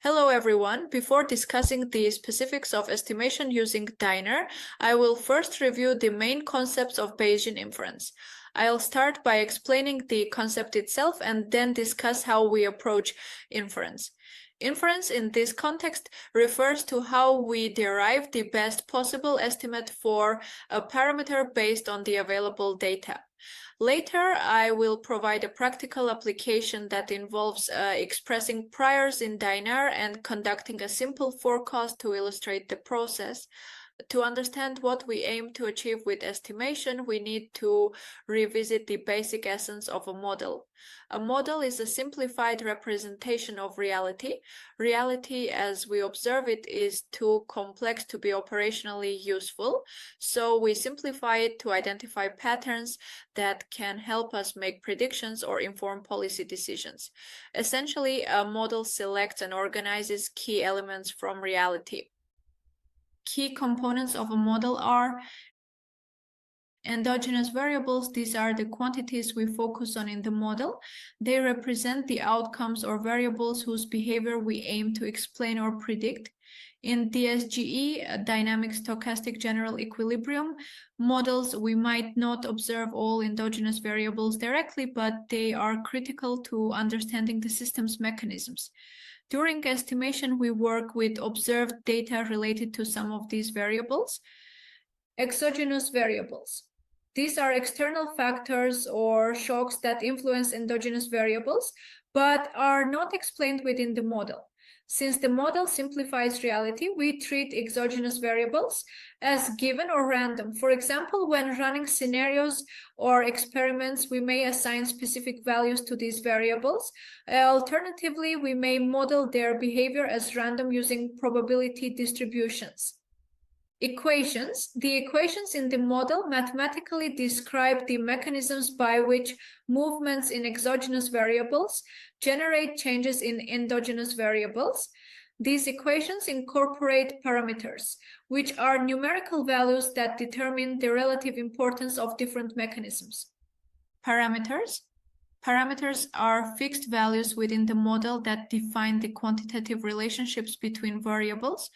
Hello everyone. Before discussing the specifics of estimation using Dynare, I will first review the main concepts of Bayesian inference. I'll start by explaining the concept itself and then discuss how we approach inference. Inference in this context refers to how we derive the best possible estimate for a parameter based on the available data. Later, I will provide a practical application that involves expressing priors in Dynare and conducting a simple forecast to illustrate the process. To understand what we aim to achieve with estimation, we need to revisit the basic essence of a model. A model is a simplified representation of reality. Reality, as we observe it, is too complex to be operationally useful, so we simplify it to identify patterns that can help us make predictions or inform policy decisions. Essentially, a model selects and organizes key elements from reality. Key components of a model are endogenous variables. These are the quantities we focus on in the model. They represent the outcomes or variables whose behavior we aim to explain or predict. In DSGE, dynamic stochastic general equilibrium models, we might not observe all endogenous variables directly, but they are critical to understanding the system's mechanisms. During estimation, we work with observed data related to some of these variables. Exogenous variables. These are external factors or shocks that influence endogenous variables, but are not explained within the model. Since the model simplifies reality, we treat exogenous variables as given or random. For example, when running scenarios or experiments, we may assign specific values to these variables. Alternatively, we may model their behavior as random using probability distributions. Equations. The equations in the model mathematically describe the mechanisms by which movements in exogenous variables generate changes in endogenous variables. These equations incorporate parameters, which are numerical values that determine the relative importance of different mechanisms. Parameters. Parameters are fixed values within the model that define the quantitative relationships between variables.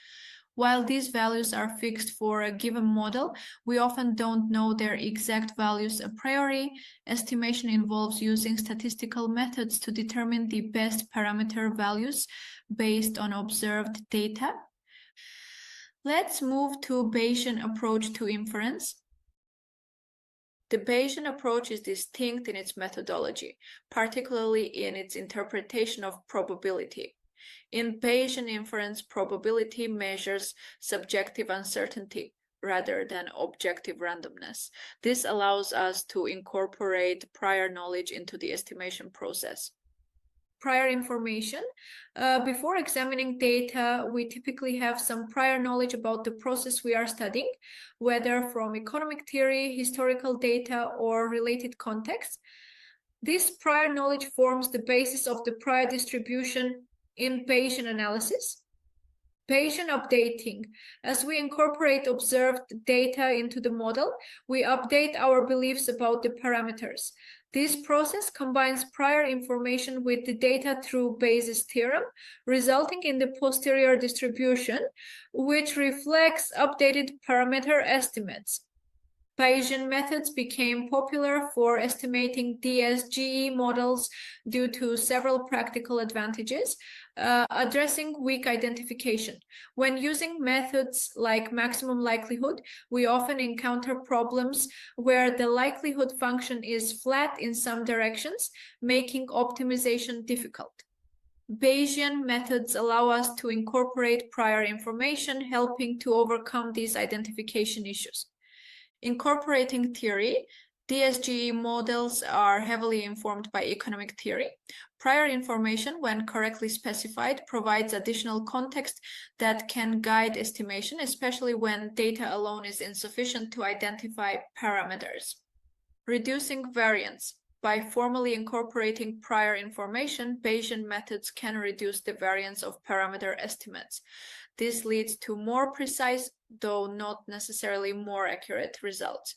While these values are fixed for a given model, we often don't know their exact values a priori. Estimation involves using statistical methods to determine the best parameter values based on observed data. Let's move to Bayesian approach to inference. The Bayesian approach is distinct in its methodology, particularly in its interpretation of probability. In Bayesian inference, probability measures subjective uncertainty rather than objective randomness. This allows us to incorporate prior knowledge into the estimation process. Prior information. Before examining data, we typically have some prior knowledge about the process we are studying, whether from economic theory, historical data, or related contexts. This prior knowledge forms the basis of the prior distribution in Bayesian analysis. Bayesian updating. As we incorporate observed data into the model, we update our beliefs about the parameters. This process combines prior information with the data through Bayes' theorem, resulting in the posterior distribution, which reflects updated parameter estimates. Bayesian methods became popular for estimating DSGE models due to several practical advantages, addressing weak identification. When using methods like maximum likelihood, we often encounter problems where the likelihood function is flat in some directions, making optimization difficult. Bayesian methods allow us to incorporate prior information, helping to overcome these identification issues. Incorporating theory, DSGE models are heavily informed by economic theory. Prior information, when correctly specified, provides additional context that can guide estimation, especially when data alone is insufficient to identify parameters. Reducing variance. By formally incorporating prior information, Bayesian methods can reduce the variance of parameter estimates. This leads to more precise, though not necessarily more accurate results.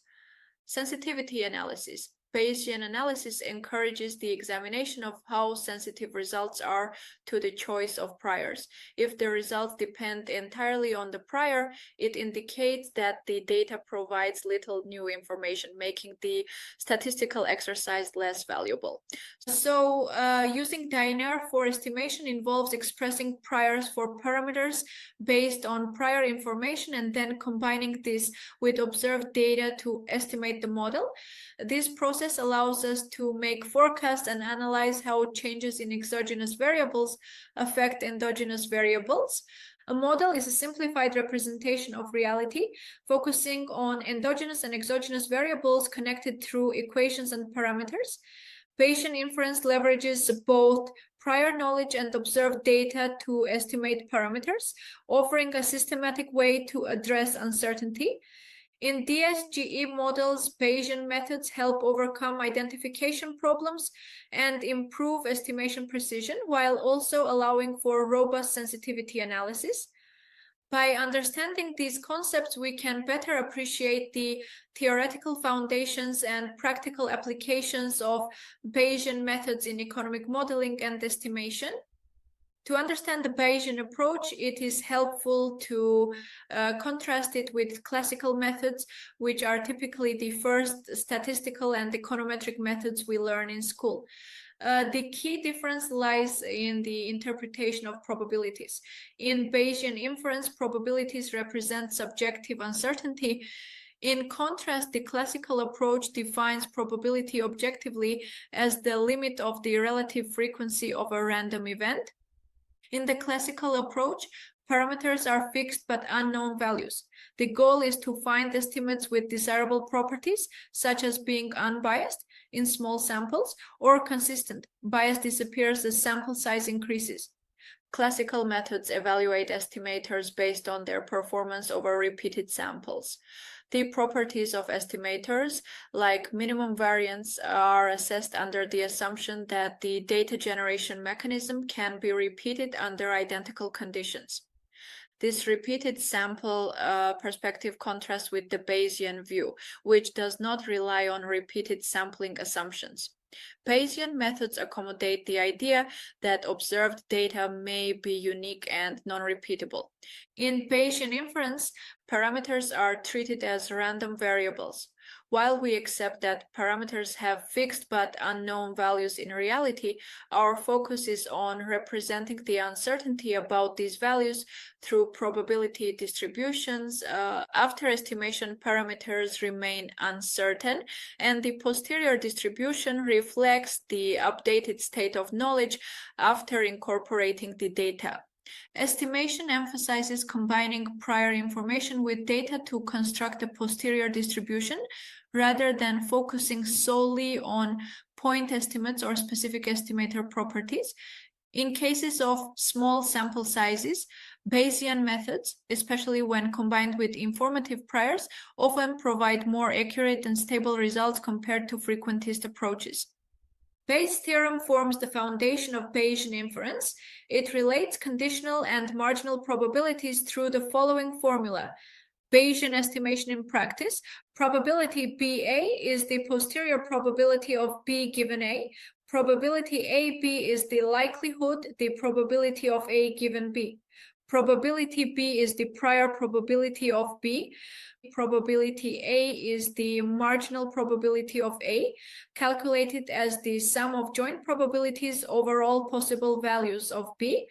Sensitivity analysis. Bayesian analysis encourages the examination of how sensitive results are to the choice of priors. If the results depend entirely on the prior, it indicates that the data provides little new information, making the statistical exercise less valuable. So using Dynare for estimation involves expressing priors for parameters based on prior information and then combining this with observed data to estimate the model. This process allows us to make forecasts and analyze how changes in exogenous variables affect endogenous variables. A model is a simplified representation of reality, focusing on endogenous and exogenous variables connected through equations and parameters. Bayesian inference leverages both prior knowledge and observed data to estimate parameters, offering a systematic way to address uncertainty. In DSGE models, Bayesian methods help overcome identification problems and improve estimation precision, while also allowing for robust sensitivity analysis. By understanding these concepts, we can better appreciate the theoretical foundations and practical applications of Bayesian methods in economic modeling and estimation. To understand the Bayesian approach, it is helpful to contrast it with classical methods, which are typically the first statistical and econometric methods we learn in school. The key difference lies in the interpretation of probabilities. In Bayesian inference, probabilities represent subjective uncertainty. In contrast, the classical approach defines probability objectively as the limit of the relative frequency of a random event. In the classical approach, parameters are fixed but unknown values. The goal is to find estimates with desirable properties, such as being unbiased in small samples or consistent. Bias disappears as sample size increases. Classical methods evaluate estimators based on their performance over repeated samples. The properties of estimators, like minimum variance, are assessed under the assumption that the data generation mechanism can be repeated under identical conditions. This repeated sample perspective contrasts with the Bayesian view, which does not rely on repeated sampling assumptions. Bayesian methods accommodate the idea that observed data may be unique and non-repeatable. In Bayesian inference, parameters are treated as random variables. While we accept that parameters have fixed but unknown values in reality, our focus is on representing the uncertainty about these values through probability distributions. After estimation, parameters remain uncertain, and the posterior distribution reflects the updated state of knowledge after incorporating the data. Estimation emphasizes combining prior information with data to construct a posterior distribution, rather than focusing solely on point estimates or specific estimator properties. In cases of small sample sizes, Bayesian methods, especially when combined with informative priors, often provide more accurate and stable results compared to frequentist approaches. Bayes' theorem forms the foundation of Bayesian inference. It relates conditional and marginal probabilities through the following formula. Bayesian estimation in practice, probability BA is the posterior probability of B given A. Probability AB is the likelihood, the probability of A given B. Probability B is the prior probability of B. Probability A is the marginal probability of A, calculated as the sum of joint probabilities over all possible values of B.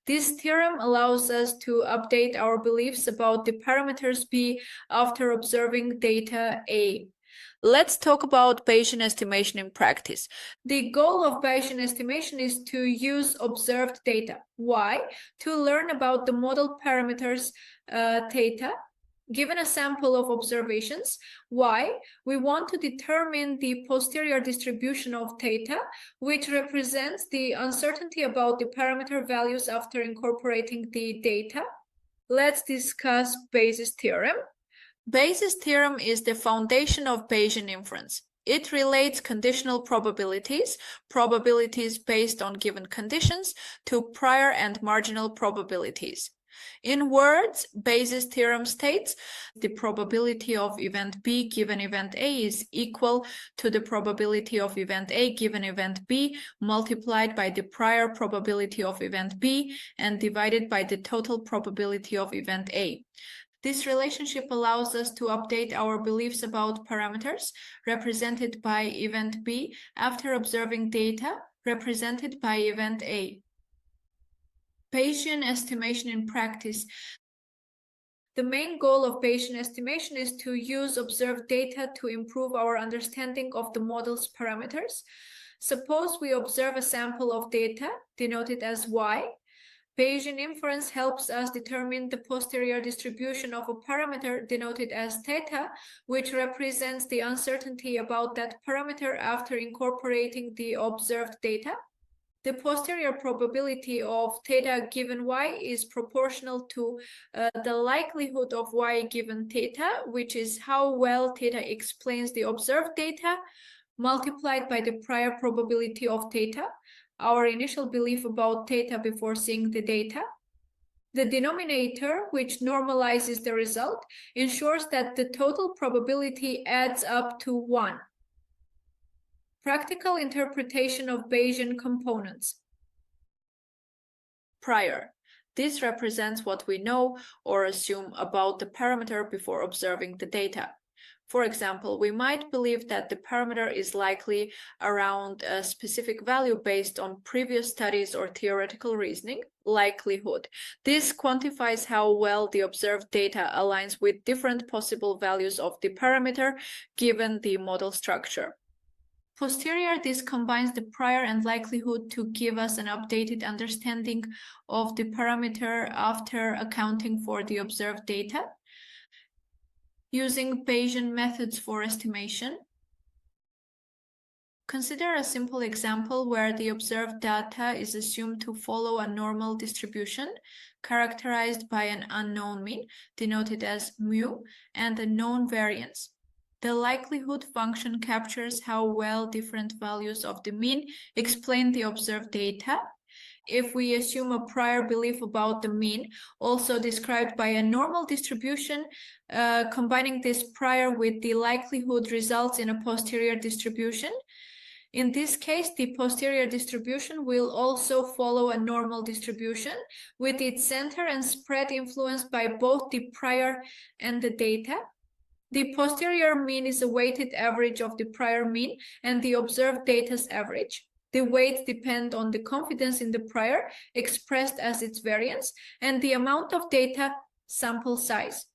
This theorem allows us to update our beliefs about the parameters B after observing data A. Let's talk about Bayesian estimation in practice. The goal of Bayesian estimation is to use observed data. Why? To learn about the model parameters theta. Given a sample of observations, why? We want to determine the posterior distribution of theta, which represents the uncertainty about the parameter values after incorporating the data. Let's discuss Bayes' theorem. Bayes' theorem is the foundation of Bayesian inference. It relates conditional probabilities, probabilities based on given conditions, to prior and marginal probabilities. In words, Bayes' theorem states the probability of event B given event A is equal to the probability of event A given event B multiplied by the prior probability of event B and divided by the total probability of event A. This relationship allows us to update our beliefs about parameters represented by event B after observing data represented by event A. Bayesian estimation in practice. The main goal of Bayesian estimation is to use observed data to improve our understanding of the model's parameters. Suppose we observe a sample of data, denoted as Y. Bayesian inference helps us determine the posterior distribution of a parameter denoted as theta, which represents the uncertainty about that parameter after incorporating the observed data. The posterior probability of theta given y is proportional to the likelihood of y given theta, which is how well theta explains the observed data, multiplied by the prior probability of theta, our initial belief about theta before seeing the data. The denominator, which normalizes the result, ensures that the total probability adds up to 1. Practical interpretation of Bayesian components. Prior. This represents what we know or assume about the parameter before observing the data. For example, we might believe that the parameter is likely around a specific value based on previous studies or theoretical reasoning, likelihood. This quantifies how well the observed data aligns with different possible values of the parameter given the model structure. Posterior, this combines the prior and likelihood to give us an updated understanding of the parameter after accounting for the observed data. Using Bayesian methods for estimation. Consider a simple example where the observed data is assumed to follow a normal distribution characterized by an unknown mean, denoted as mu, and a known variance. The likelihood function captures how well different values of the mean explain the observed data. If we assume a prior belief about the mean, also described by a normal distribution, combining this prior with the likelihood results in a posterior distribution. In this case, the posterior distribution will also follow a normal distribution, with its center and spread influenced by both the prior and the data. The posterior mean is a weighted average of the prior mean and the observed data's average. The weights depend on the confidence in the prior, expressed as its variance, and the amount of data, sample size.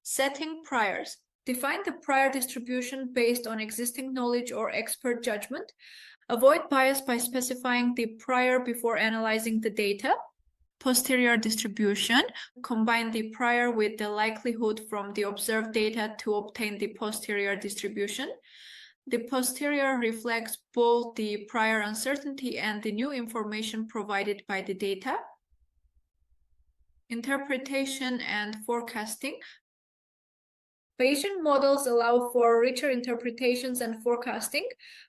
Setting priors. Define the prior distribution based on existing knowledge or expert judgment. Avoid bias by specifying the prior before analyzing the data. Posterior distribution. Combine the prior with the likelihood from the observed data to obtain the posterior distribution. The posterior reflects both the prior uncertainty and the new information provided by the data. Interpretation and forecasting. Bayesian models allow for richer interpretations and forecasting.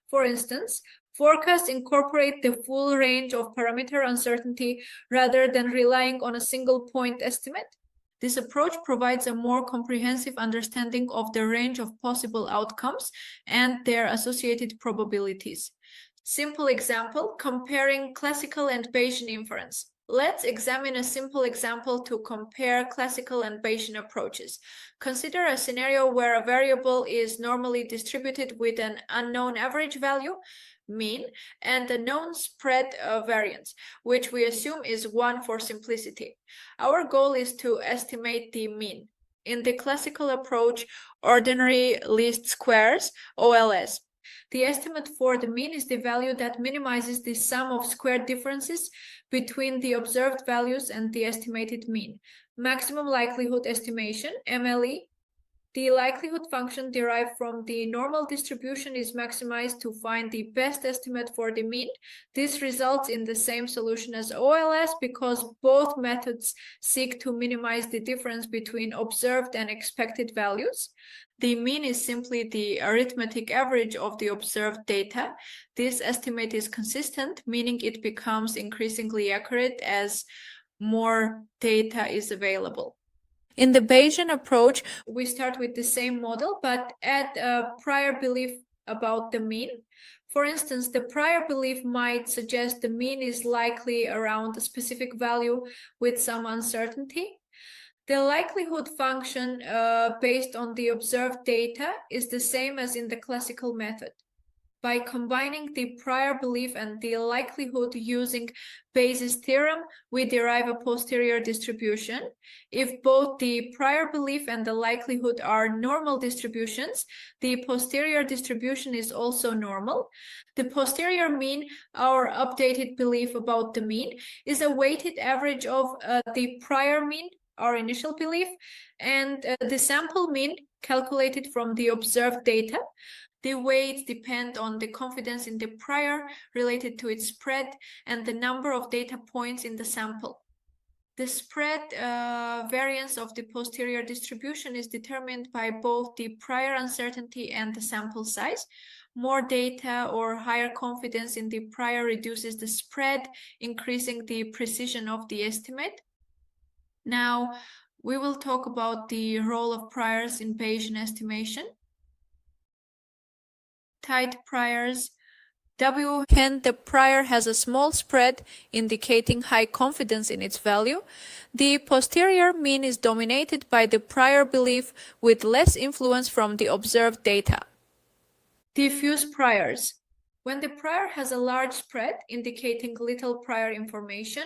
For instance, forecasts incorporate the full range of parameter uncertainty rather than relying on a single point estimate. This approach provides a more comprehensive understanding of the range of possible outcomes and their associated probabilities. Simple example, comparing classical and Bayesian inference. Let's examine a simple example to compare classical and Bayesian approaches. Consider a scenario where a variable is normally distributed with an unknown average value, mean, and a known spread variance, which we assume is 1 for simplicity. Our goal is to estimate the mean. In the classical approach, ordinary least squares, OLS. The estimate for the mean is the value that minimizes the sum of squared differences between the observed values and the estimated mean. Maximum likelihood estimation, MLE. The likelihood function derived from the normal distribution is maximized to find the best estimate for the mean. This results in the same solution as OLS because both methods seek to minimize the difference between observed and expected values. The mean is simply the arithmetic average of the observed data. This estimate is consistent, meaning it becomes increasingly accurate as more data is available. In the Bayesian approach, we start with the same model, but add a prior belief about the mean. For instance, the prior belief might suggest the mean is likely around a specific value with some uncertainty. The likelihood function based on the observed data is the same as in the classical method. By combining the prior belief and the likelihood using Bayes' theorem, we derive a posterior distribution. If both the prior belief and the likelihood are normal distributions, the posterior distribution is also normal. The posterior mean, our updated belief about the mean, is a weighted average of the prior mean, our initial belief, and the sample mean calculated from the observed data. The weights depend on the confidence in the prior related to its spread and the number of data points in the sample. The spread variance of the posterior distribution is determined by both the prior uncertainty and the sample size. More data or higher confidence in the prior reduces the spread, increasing the precision of the estimate. Now, we will talk about the role of priors in Bayesian estimation. Tight priors. The prior has a small spread indicating high confidence in its value. The posterior mean is dominated by the prior belief with less influence from the observed data. Diffuse priors. When the prior has a large spread indicating little prior information,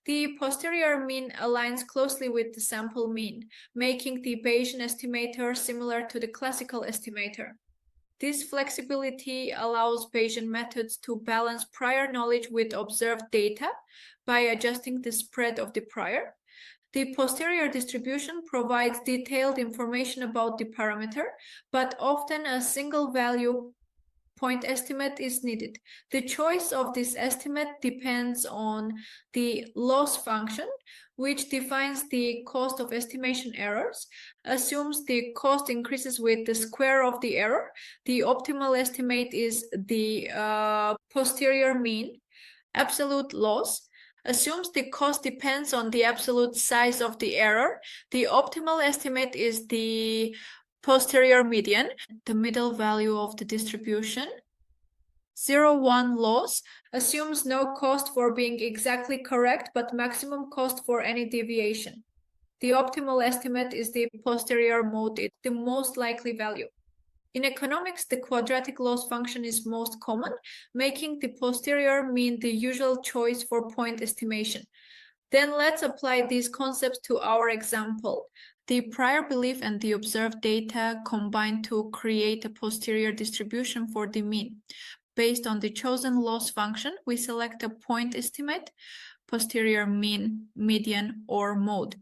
the posterior mean aligns closely with the sample mean, making the Bayesian estimator similar to the classical estimator. This flexibility allows Bayesian methods to balance prior knowledge with observed data by adjusting the spread of the prior. The posterior distribution provides detailed information about the parameter, but often a single value point estimate is needed. The choice of this estimate depends on the loss function, which defines the cost of estimation errors, assumes the cost increases with the square of the error. The optimal estimate is the posterior mean. Absolute loss assumes the cost depends on the absolute size of the error. The optimal estimate is the posterior median, the middle value of the distribution. 0,1 loss assumes no cost for being exactly correct, but maximum cost for any deviation. The optimal estimate is the posterior mode, the most likely value. In economics, the quadratic loss function is most common, making the posterior mean the usual choice for point estimation. Then let's apply these concepts to our example. The prior belief and the observed data combine to create a posterior distribution for the mean. Based on the chosen loss function, we select a point estimate, posterior mean, median, or mode.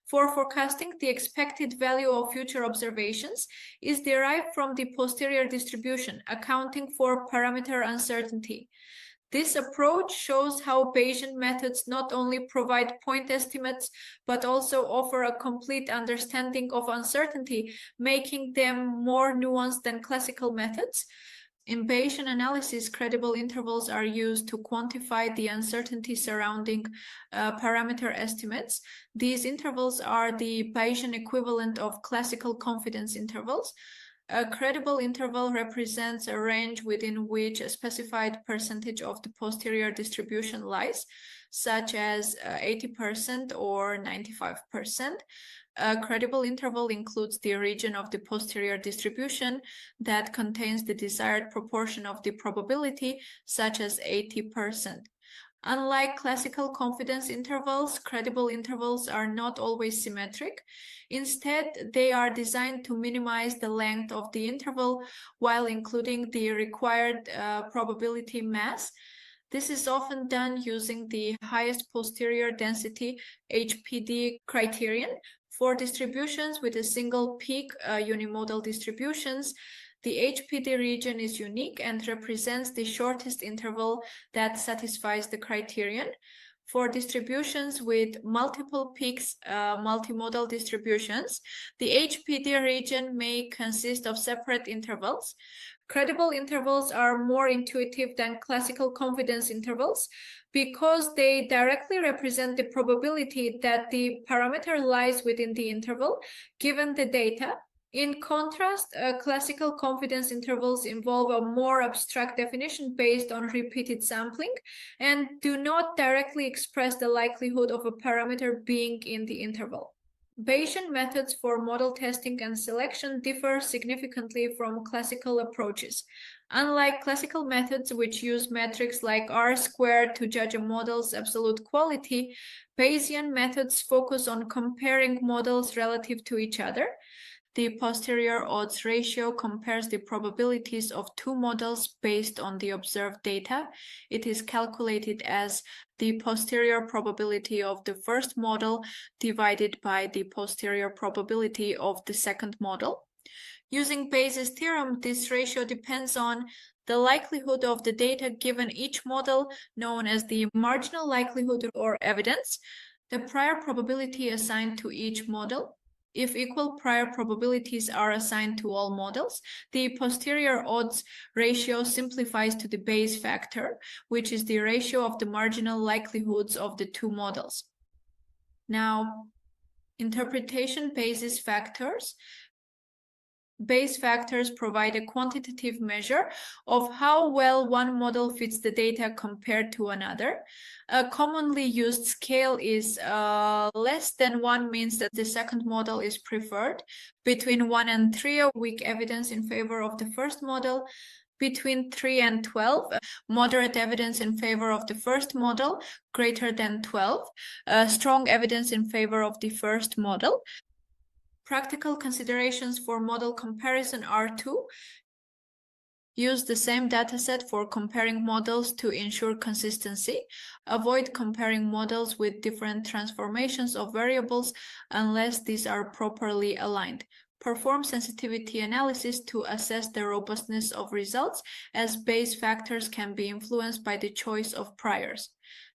For forecasting, the expected value of future observations is derived from the posterior distribution, accounting for parameter uncertainty. This approach shows how Bayesian methods not only provide point estimates, but also offer a complete understanding of uncertainty, making them more nuanced than classical methods. In Bayesian analysis, credible intervals are used to quantify the uncertainty surrounding parameter estimates. These intervals are the Bayesian equivalent of classical confidence intervals. A credible interval represents a range within which a specified percentage of the posterior distribution lies, such as 80% or 95%. A credible interval includes the region of the posterior distribution that contains the desired proportion of the probability, such as 80%. Unlike classical confidence intervals, credible intervals are not always symmetric. Instead, they are designed to minimize the length of the interval while including the required probability mass. This is often done using the highest posterior density HPD criterion. For distributions with a single peak unimodal distributions, the HPD region is unique and represents the shortest interval that satisfies the criterion. For distributions with multiple peaks, multimodal distributions, the HPD region may consist of separate intervals. Credible intervals are more intuitive than classical confidence intervals because they directly represent the probability that the parameter lies within the interval given the data. In contrast, classical confidence intervals involve a more abstract definition based on repeated sampling and do not directly express the likelihood of a parameter being in the interval. Bayesian methods for model testing and selection differ significantly from classical approaches. Unlike classical methods, which use metrics like R-squared to judge a model's absolute quality, Bayesian methods focus on comparing models relative to each other. The posterior odds ratio compares the probabilities of two models based on the observed data. It is calculated as the posterior probability of the first model divided by the posterior probability of the second model. Using Bayes' theorem, this ratio depends on the likelihood of the data given each model, known as the marginal likelihood or evidence, the prior probability assigned to each model. If equal prior probabilities are assigned to all models, the posterior odds ratio simplifies to the Bayes factor, which is the ratio of the marginal likelihoods of the two models. Now, interpretation Bayes factors. Bayes factors provide a quantitative measure of how well one model fits the data compared to another. A commonly used scale is less than 1 means that the second model is preferred. Between 1 and 3, weak evidence in favor of the first model. Between 3 and 12, moderate evidence in favor of the first model. Greater than 12, strong evidence in favor of the first model. Practical considerations for model comparison are to use the same dataset for comparing models to ensure consistency. Avoid comparing models with different transformations of variables unless these are properly aligned. Perform sensitivity analysis to assess the robustness of results, as Bayes factors can be influenced by the choice of priors.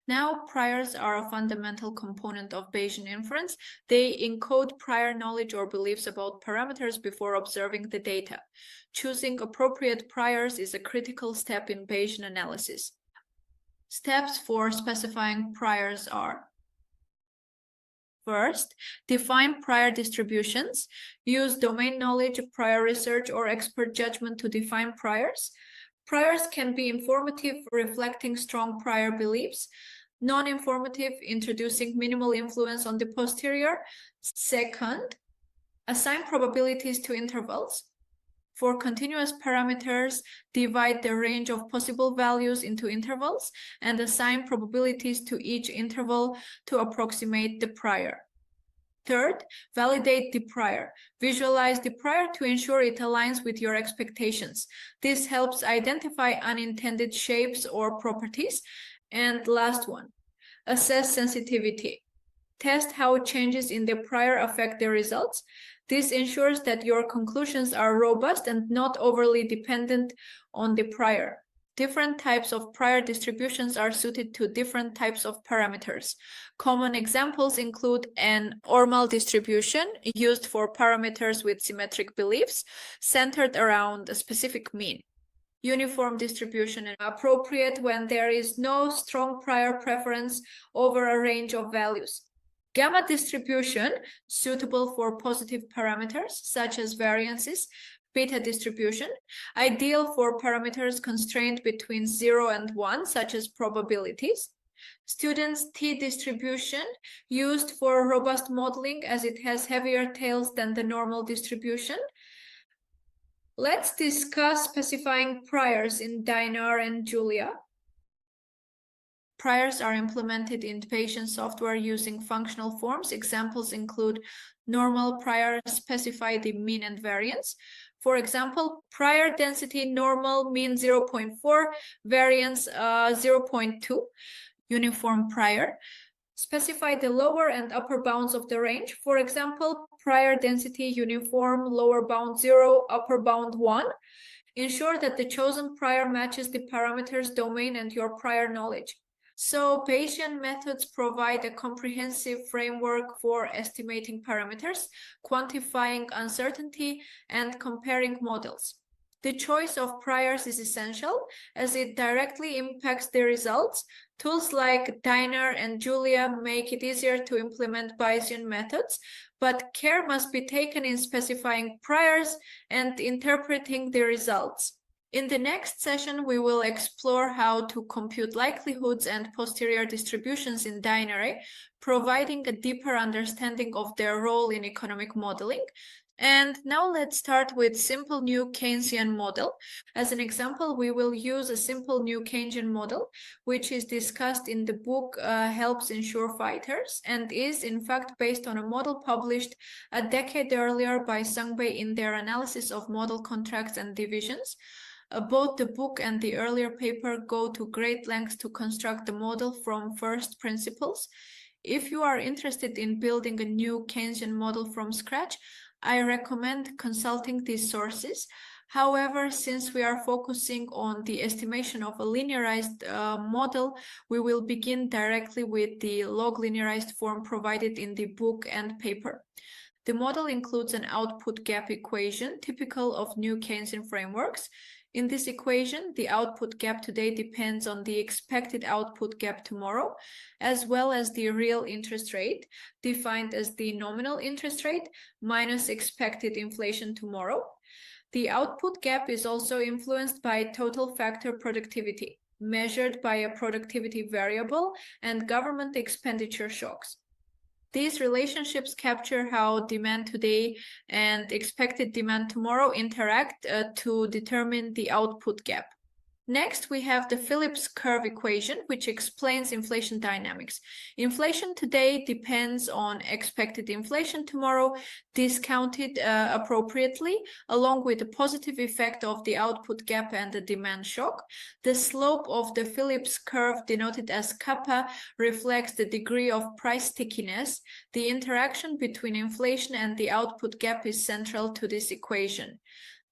Now, priors are a fundamental component of Bayesian inference. They encode prior knowledge or beliefs about parameters before observing the data. Choosing appropriate priors is a critical step in Bayesian analysis. Steps for specifying priors are: first, define prior distributions. Use domain knowledge, prior research, or expert judgment to define priors. Priors can be informative, reflecting strong prior beliefs. Non-informative, introducing minimal influence on the posterior. Second, assign probabilities to intervals. For continuous parameters, divide the range of possible values into intervals and assign probabilities to each interval to approximate the prior. Third, validate the prior. Visualize the prior to ensure it aligns with your expectations. This helps identify unintended shapes or properties. And last one, assess sensitivity. Test how changes in the prior affect the results. This ensures that your conclusions are robust and not overly dependent on the prior. Different types of prior distributions are suited to different types of parameters. Common examples include an normal distribution used for parameters with symmetric beliefs centered around a specific mean. Uniform distribution is appropriate when there is no strong prior preference over a range of values. Gamma distribution, suitable for positive parameters such as variances. Beta distribution, ideal for parameters constrained between 0 and 1, such as probabilities. Students' t distribution, used for robust modeling as it has heavier tails than the normal distribution. Let's discuss specifying priors in Dynare and Julia. Priors are implemented in Bayesian software using functional forms. Examples include normal prior specify the mean and variance. For example, prior density normal mean 0.4, variance 0.2. Uniform prior specify the lower and upper bounds of the range. For example, prior density uniform, lower bound 0, upper bound 1. Ensure that the chosen prior matches the parameter's domain and your prior knowledge. So Bayesian methods provide a comprehensive framework for estimating parameters, quantifying uncertainty, and comparing models. The choice of priors is essential as it directly impacts the results. Tools like Dynare and Julia make it easier to implement Bayesian methods, but care must be taken in specifying priors and interpreting the results. In the next session, we will explore how to compute likelihoods and posterior distributions in Dynare, providing a deeper understanding of their role in economic modeling. And now let's start with simple new Keynesian model. As an example, we will use a simple new Keynesian model, which is discussed in the book Helps Insure Fighters, and is in fact based on a model published a decade earlier by Sungbei in their analysis of model contracts and divisions. Both the book and the earlier paper go to great lengths to construct the model from first principles. If you are interested in building a new Keynesian model from scratch, I recommend consulting these sources. However, since we are focusing on the estimation of a linearized model, we will begin directly with the log linearized form provided in the book and paper. The model includes an output gap equation typical of new Keynesian frameworks. In this equation, the output gap today depends on the expected output gap tomorrow, as well as the real interest rate, defined as the nominal interest rate minus expected inflation tomorrow. The output gap is also influenced by total factor productivity, measured by a productivity variable and government expenditure shocks. These relationships capture how demand today and expected demand tomorrow interact to determine the output gap. Next, we have the Phillips curve equation, which explains inflation dynamics. Inflation today depends on expected inflation tomorrow, discounted appropriately, along with the positive effect of the output gap and the demand shock. The slope of the Phillips curve, denoted as kappa, reflects the degree of price stickiness. The interaction between inflation and the output gap is central to this equation.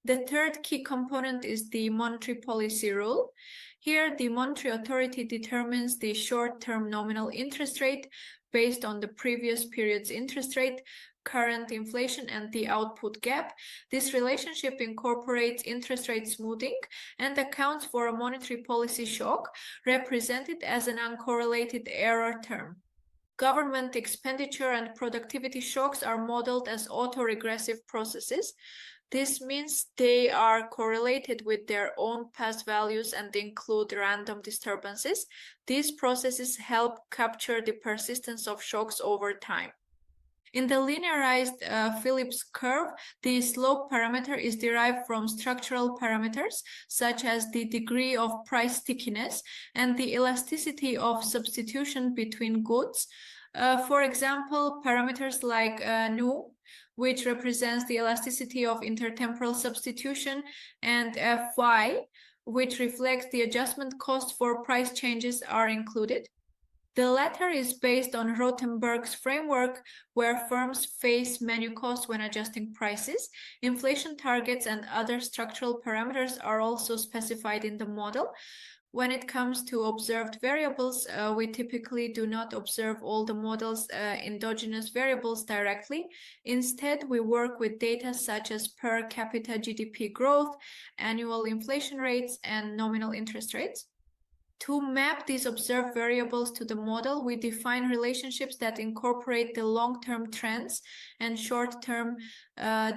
The third key component is the monetary policy rule. Here, the monetary authority determines the short-term nominal interest rate based on the previous period's interest rate, current inflation, and the output gap. This relationship incorporates interest rate smoothing and accounts for a monetary policy shock, represented as an uncorrelated error term. Government expenditure and productivity shocks are modeled as autoregressive processes. This means they are correlated with their own past values and include random disturbances. These processes help capture the persistence of shocks over time. In the linearized Phillips curve, the slope parameter is derived from structural parameters such as the degree of price stickiness and the elasticity of substitution between goods. For example, parameters like nu, which represents the elasticity of intertemporal substitution, and Fy, which reflects the adjustment cost for price changes, are included. The latter is based on Rothenberg's framework, where firms face menu costs when adjusting prices. Inflation targets and other structural parameters are also specified in the model. When it comes to observed variables, we typically do not observe all the model's endogenous variables directly. Instead, we work with data such as per capita GDP growth, annual inflation rates, and nominal interest rates. To map these observed variables to the model, we define relationships that incorporate the long-term trends and short-term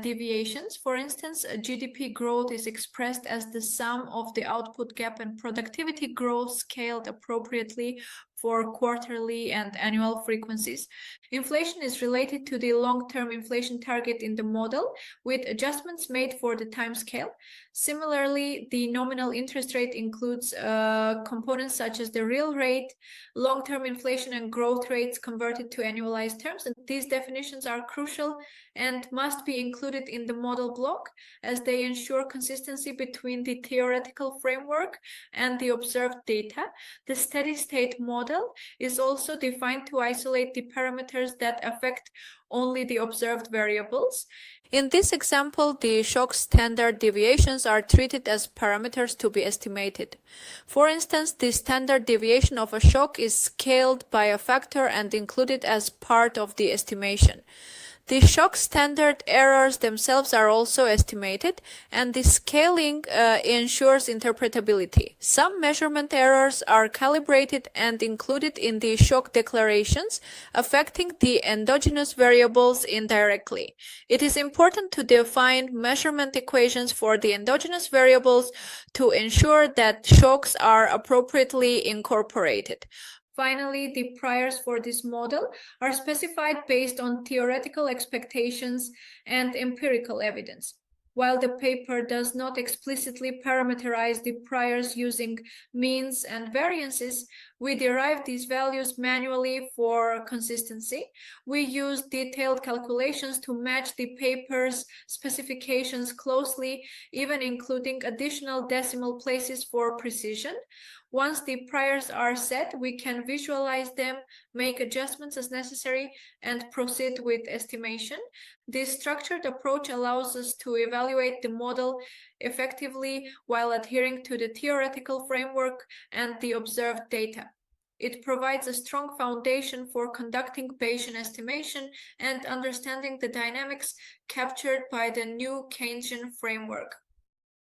deviations. For instance, GDP growth is expressed as the sum of the output gap and productivity growth scaled appropriately for quarterly and annual frequencies. Inflation is related to the long-term inflation target in the model, with adjustments made for the time scale. Similarly, the nominal interest rate includes components such as the real rate, long-term inflation, and growth rates converted to annualized terms. And these definitions are crucial and must be included in the model block, as they ensure consistency between the theoretical framework and the observed data. The steady-state model is also defined to isolate the parameters that affect only the observed variables. In this example, the shock standard deviations are treated as parameters to be estimated. For instance, the standard deviation of a shock is scaled by a factor and included as part of the estimation. The shock standard errors themselves are also estimated, and the scaling ensures interpretability. Some measurement errors are calibrated and included in the shock declarations, affecting the endogenous variables indirectly. It is important to define measurement equations for the endogenous variables to ensure that shocks are appropriately incorporated. Finally, the priors for this model are specified based on theoretical expectations and empirical evidence. While the paper does not explicitly parameterize the priors using means and variances, we derive these values manually for consistency. We use detailed calculations to match the paper's specifications closely, even including additional decimal places for precision. Once the priors are set, we can visualize them, make adjustments as necessary, and proceed with estimation. This structured approach allows us to evaluate the model effectively while adhering to the theoretical framework and the observed data. It provides a strong foundation for conducting Bayesian estimation and understanding the dynamics captured by the new Keynesian framework.